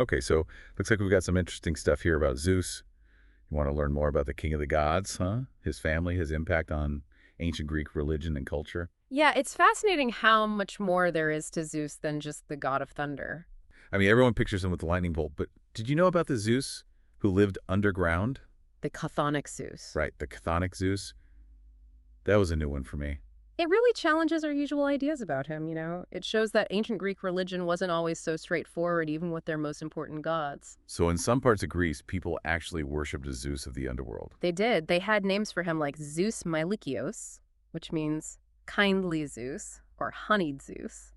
Okay, so looks like we've got some interesting stuff here about Zeus. You want to learn more about the king of the gods, huh? His family, his impact on ancient Greek religion and culture. Yeah, it's fascinating how much more there is to Zeus than just the god of thunder. I mean, everyone pictures him with the lightning bolt, but did you know about the Zeus who lived underground? The chthonic Zeus. Right, the chthonic Zeus. That was a new one for me. It really challenges our usual ideas about him, you know? It shows that ancient Greek religion wasn't always so straightforward, even with their most important gods. So in some parts of Greece, people actually worshipped a Zeus of the underworld. They did. They had names for him like Zeus Mylikios, which means kindly Zeus, or honeyed Zeus.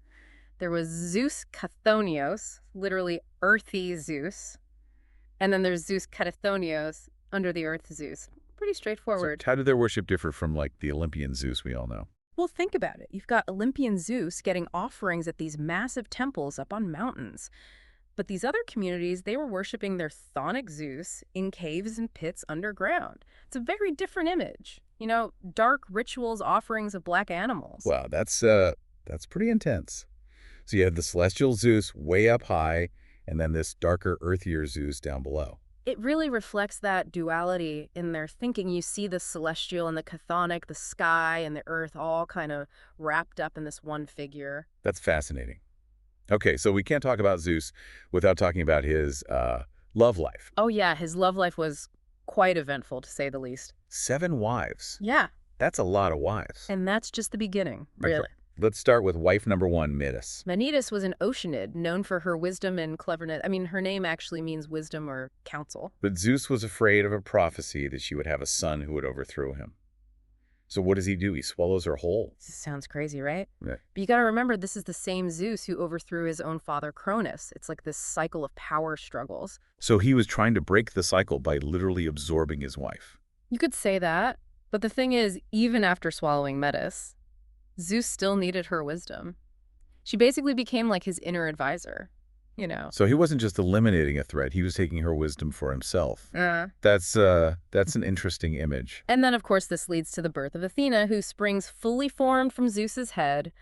There was Zeus Chthonios, literally earthy Zeus. And then there's Zeus Katathonios, under the earth Zeus. Pretty So straightforward. how did their worship differ from, like, the Olympian Zeus we all know? Well, think about it. You've got Olympian Zeus getting offerings at these massive temples up on mountains. But these other communities, they were worshiping their chthonic Zeus in caves and pits underground. It's a very different image. You know, dark rituals, offerings of black animals. Wow, that's pretty intense. So you have the celestial Zeus way up high, and then this darker, earthier Zeus down below. It really reflects that duality in their thinking. You see the celestial and the chthonic, the sky and the earth all kind of wrapped up in this one figure. That's fascinating. Okay, so we can't talk about Zeus without talking about his love life. Oh yeah, his love life was quite eventful, to say the least. 7 wives. Yeah, That's a lot of wives. and that's just the beginning, Okay, really. let's start with wife number 1, Midas. Menetis was an Oceanid, known for her wisdom and cleverness. I mean, her name actually means wisdom or counsel. But Zeus was afraid of a prophecy that she would have a son who would overthrow him. So what does he do? He swallows her whole. This sounds crazy, right? Right. But you got to remember, this is the same Zeus who overthrew his own father Cronus. It's like this cycle of power struggles. So he was trying to break the cycle by literally absorbing his wife. You could say that, but the thing is, even after swallowing Metis, Zeus still needed her wisdom. She basically became like his inner advisor, you know. So he wasn't just eliminating a threat, he was taking her wisdom for himself. Uh, That's an interesting image. and then, of course, this leads to the birth of Athena, who springs fully formed from Zeus's head,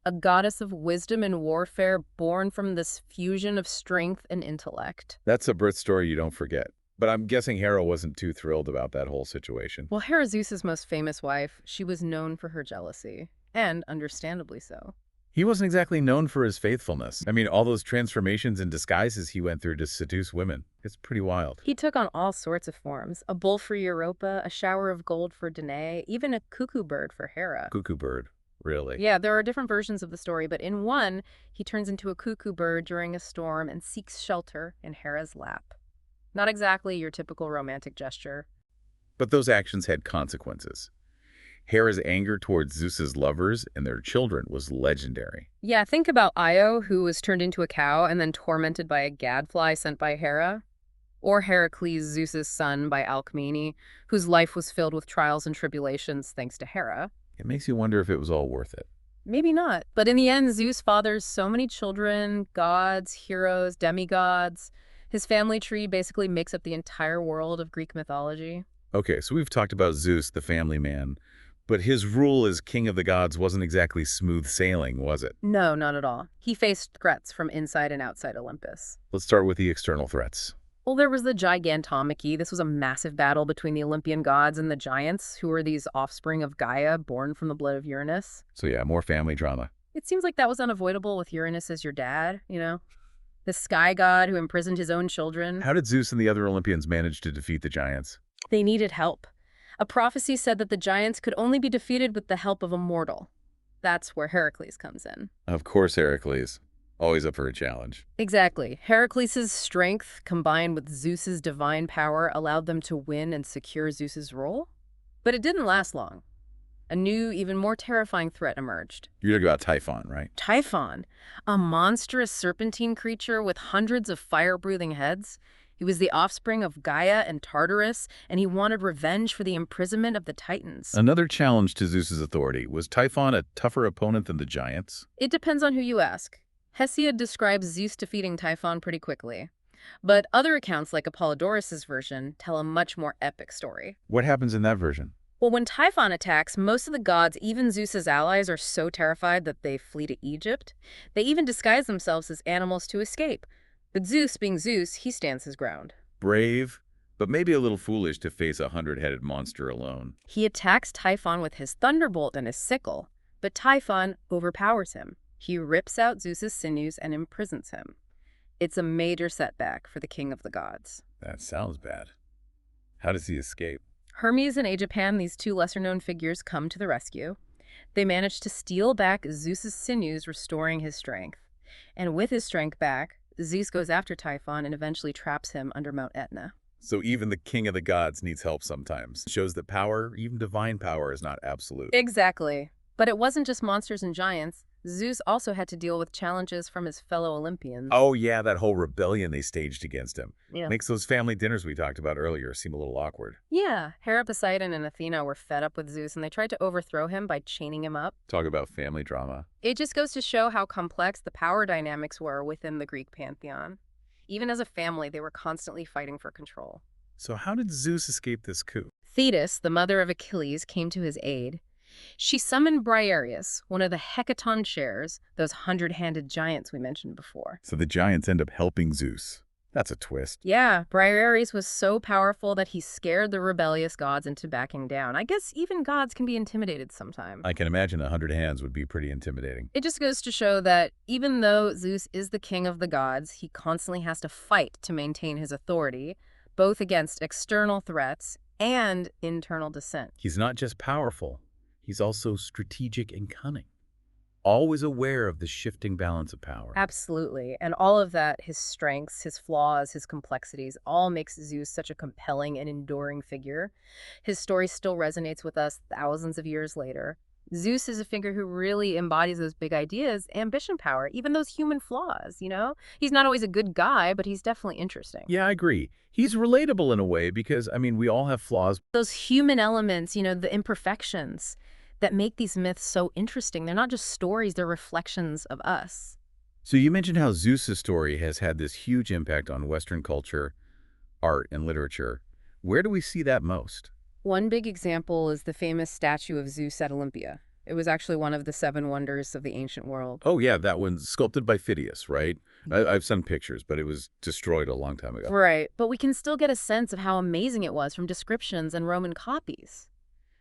a goddess of wisdom and warfare born from this fusion of strength and intellect. That's a birth story you don't forget. But I'm guessing Hera wasn't too thrilled about that whole situation. Well, Hera, Zeus's most famous wife, she was known for her jealousy, and understandably so. He wasn't exactly known for his faithfulness. I mean, all those transformations and disguises he went through to seduce women. It's pretty wild. He took on all sorts of forms, a bull for Europa, a shower of gold for Danae, even a cuckoo bird for Hera. Cuckoo bird, really. Yeah, there are different versions of the story, but in one, he turns into a cuckoo bird during a storm and seeks shelter in Hera's lap. Not exactly your typical romantic gesture. But those actions had consequences. Hera's anger towards Zeus's lovers and their children was legendary. Yeah, think about Io, who was turned into a cow and then tormented by a gadfly sent by Hera. Or Heracles, Zeus's son, by Alcmene, whose life was filled with trials and tribulations thanks to Hera. It makes you wonder if it was all worth it. Maybe not. But in the end, Zeus fathers so many children, gods, heroes, demigods. His family tree basically makes up the entire world of Greek mythology. Okay, so we've talked about Zeus, the family man, but his rule as king of the gods wasn't exactly smooth sailing, was it? No, not at all. He faced threats from inside and outside Olympus. Let's start with the external threats. Well, there was the Gigantomachy. This was a massive battle between the Olympian gods and the giants, who were these offspring of Gaia, born from the blood of Uranus. So yeah, more family drama. It seems like that was unavoidable with Uranus as your dad, you know? The sky god who imprisoned his own children. How did Zeus and the other Olympians manage to defeat the giants? They needed help. A prophecy said that the giants could only be defeated with the help of a mortal. That's where Heracles comes in. Of course, Heracles. Always up for a challenge. Exactly. Heracles' strength, combined with Zeus's divine power, allowed them to win and secure Zeus's role. But it didn't last long. A new, even more terrifying threat emerged. You're talking about Typhon, right? Typhon, a monstrous serpentine creature with hundreds of fire-breathing heads. He was the offspring of Gaia and Tartarus, and he wanted revenge for the imprisonment of the Titans. Another challenge to Zeus's authority. Was Typhon a tougher opponent than the giants? It depends on who you ask. Hesiod describes Zeus defeating Typhon pretty quickly. But other accounts, like Apollodorus' version, tell a much more epic story. What happens in that version? Well, when Typhon attacks, most of the gods, even Zeus's allies, are so terrified that they flee to Egypt. They even disguise themselves as animals to escape. But Zeus, being Zeus, he stands his ground. Brave, but maybe a little foolish to face a hundred-headed monster alone. He attacks Typhon with his thunderbolt and his sickle, but Typhon overpowers him. He rips out Zeus's sinews and imprisons him. It's a major setback for the king of the gods. That sounds bad. How does he escape? Hermes and Aegipan, these two lesser-known figures, come to the rescue. They manage to steal back Zeus's sinews, restoring his strength. And with his strength back, Zeus goes after Typhon and eventually traps him under Mount Etna. So even the king of the gods needs help sometimes. It shows that power, even divine power, is not absolute. Exactly. But it wasn't just monsters and giants. Zeus also had to deal with challenges from his fellow Olympians. Oh yeah, that whole rebellion they staged against him. Yeah. Makes those family dinners we talked about earlier seem a little awkward. Yeah, Hera, Poseidon, and Athena were fed up with Zeus, and they tried to overthrow him by chaining him up. Talk about family drama. It just goes to show how complex the power dynamics were within the Greek pantheon. Even as a family, they were constantly fighting for control. So how did Zeus escape this coup? Thetis, the mother of Achilles, came to his aid. She summoned Briareus, one of the Hecaton shares, those 100-handed giants we mentioned before. So the giants end up helping Zeus. That's a twist. Yeah, Briareus was so powerful that he scared the rebellious gods into backing down. I guess even gods can be intimidated sometimes. I can imagine 100 hands would be pretty intimidating. It just goes to show that even though Zeus is the king of the gods, he constantly has to fight to maintain his authority, both against external threats and internal dissent. He's not just powerful, he's also strategic and cunning. Always aware of the shifting balance of power. Absolutely. And all of that, his strengths, his flaws, his complexities, all makes Zeus such a compelling and enduring figure. His story still resonates with us thousands of years later. Zeus is a figure who really embodies those big ideas, ambition, power, even those human flaws, you know? He's not always a good guy, but he's definitely interesting. Yeah, I agree. He's relatable in a way because, we all have flaws. Those human elements, the imperfections that make these myths so interesting. They're not just stories, they're reflections of us. So you mentioned how Zeus's story has had this huge impact on Western culture, art, and literature. Where do we see that most? One big example is the famous statue of Zeus at Olympia. It was actually one of the 7 wonders of the ancient world. Oh yeah, that one's sculpted by Phidias, right? I've seen pictures, but it was destroyed a long time ago. Right, but we can still get a sense of how amazing it was from descriptions and Roman copies.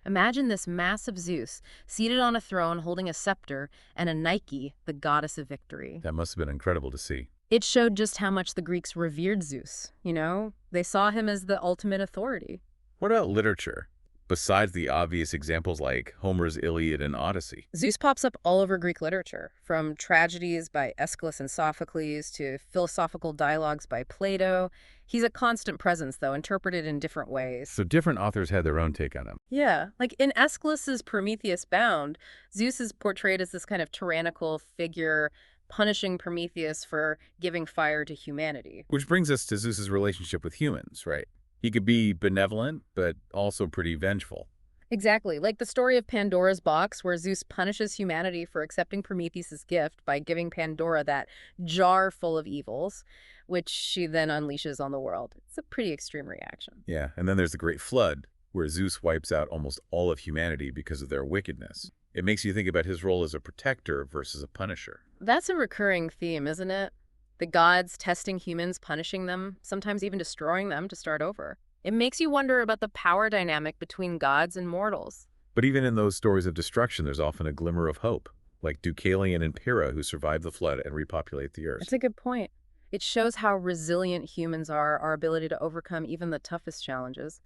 Imagine this massive Zeus, seated on a throne holding a scepter, and a Nike, the goddess of victory. That must have been incredible to see. It showed just how much the Greeks revered Zeus, They saw him as the ultimate authority. What about literature? Besides the obvious examples like Homer's Iliad and Odyssey. Zeus pops up all over Greek literature, from tragedies by Aeschylus and Sophocles to philosophical dialogues by Plato. He's a constant presence, though, interpreted in different ways. So different authors had their own take on him. Yeah, like in Aeschylus's Prometheus Bound, Zeus is portrayed as this kind of tyrannical figure punishing Prometheus for giving fire to humanity. Which brings us to Zeus's relationship with humans, right? He could be benevolent, but also pretty vengeful. Exactly, like the story of Pandora's box, where Zeus punishes humanity for accepting Prometheus' gift by giving Pandora that jar full of evils, which she then unleashes on the world. It's a pretty extreme reaction. Yeah, and then there's the Great Flood, where Zeus wipes out almost all of humanity because of their wickedness. It makes you think about his role as a protector versus a punisher. That's a recurring theme, isn't it? The gods testing humans, punishing them, sometimes even destroying them to start over. It makes you wonder about the power dynamic between gods and mortals. But even in those stories of destruction, there's often a glimmer of hope, like Deucalion and Pyrrha, who survive the flood and repopulate the earth. That's a good point. It shows how resilient humans are, our ability to overcome even the toughest challenges.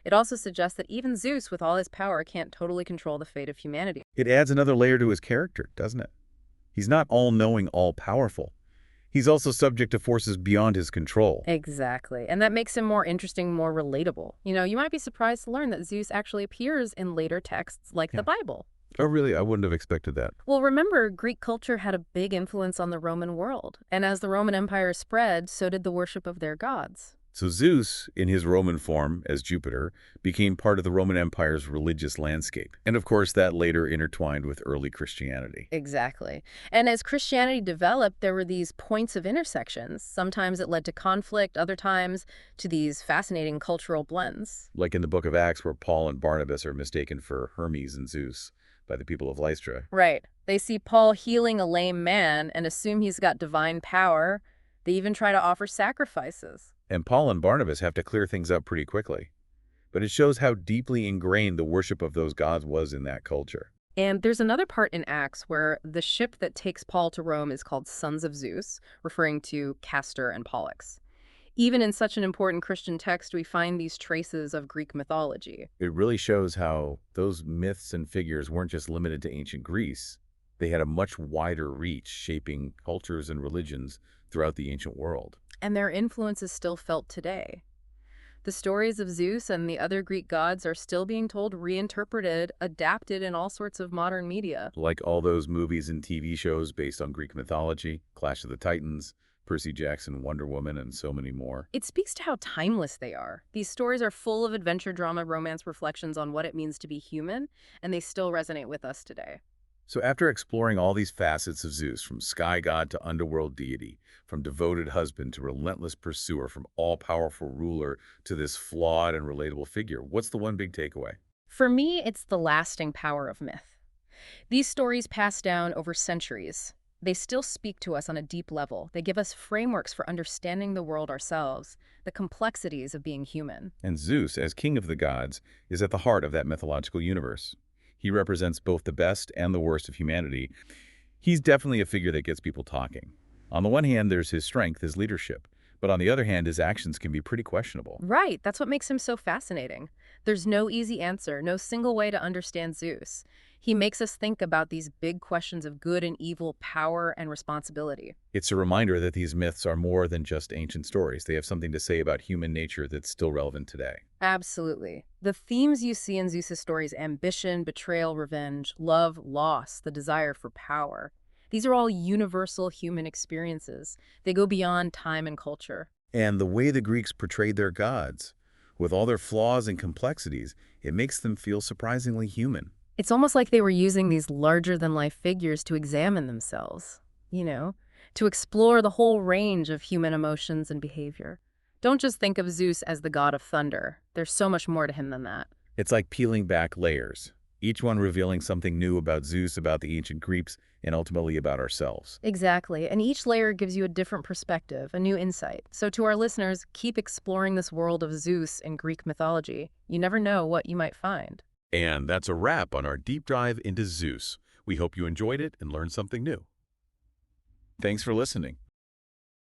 It also suggests that even Zeus, with all his power, can't totally control the fate of humanity. It adds another layer to his character, doesn't it? He's not all-knowing, all-powerful. He's also subject to forces beyond his control. Exactly. And that makes him more interesting, more relatable. You might be surprised to learn that Zeus actually appears in later texts like the Bible. Oh, really? I wouldn't have expected that. Well, remember, Greek culture had a big influence on the Roman world. And as the Roman Empire spread, so did the worship of their gods. So Zeus, in his Roman form as Jupiter, became part of the Roman Empire's religious landscape. And of course, that later intertwined with early Christianity. Exactly. And as Christianity developed, there were these points of intersections. Sometimes it led to conflict, other times to these fascinating cultural blends. Like in the book of Acts, where Paul and Barnabas are mistaken for Hermes and Zeus by the people of Lystra. Right. They see Paul healing a lame man and assume he's got divine power, They even try to offer sacrifices. And Paul and Barnabas have to clear things up pretty quickly. But it shows how deeply ingrained the worship of those gods was in that culture. And there's another part in Acts where the ship that takes Paul to Rome is called Sons of Zeus, referring to Castor and Pollux. Even in such an important Christian text, we find these traces of Greek mythology. It really shows how those myths and figures weren't just limited to ancient Greece. They had a much wider reach, shaping cultures and religions throughout the ancient world. And their influence is still felt today. The stories of Zeus and the other Greek gods are still being told, reinterpreted, adapted in all sorts of modern media. Like all those movies and TV shows based on Greek mythology, Clash of the Titans, Percy Jackson, Wonder Woman, and so many more. It speaks to how timeless they are. These stories are full of adventure, drama, romance, reflections on what it means to be human, and they still resonate with us today. So after exploring all these facets of Zeus, from sky god to underworld deity, from devoted husband to relentless pursuer, from all-powerful ruler to this flawed and relatable figure, what's the one big takeaway? For me, it's the lasting power of myth. These stories pass down over centuries. They still speak to us on a deep level. They give us frameworks for understanding the world ourselves, the complexities of being human. And Zeus, as king of the gods, is at the heart of that mythological universe. He represents both the best and the worst of humanity. He's definitely a figure that gets people talking. On the one hand, there's his strength, his leadership. But on the other hand, his actions can be pretty questionable. Right, that's what makes him so fascinating. There's no easy answer, no single way to understand Zeus. He makes us think about these big questions of good and evil, power and responsibility. It's a reminder that these myths are more than just ancient stories. They have something to say about human nature that's still relevant today. Absolutely. The themes you see in Zeus's stories, ambition, betrayal, revenge, love, loss, the desire for power, these are all universal human experiences. They go beyond time and culture. And the way the Greeks portrayed their gods, with all their flaws and complexities, it makes them feel surprisingly human. It's almost like they were using these larger-than-life figures to examine themselves, to explore the whole range of human emotions and behavior. Don't just think of Zeus as the god of thunder. There's so much more to him than that. It's like peeling back layers, each one revealing something new about Zeus, about the ancient Greeks, and ultimately about ourselves. Exactly, and each layer gives you a different perspective, a new insight. So to our listeners, keep exploring this world of Zeus in Greek mythology. You never know what you might find. And that's a wrap on our deep dive into Zeus. We hope you enjoyed it and learned something new. Thanks for listening.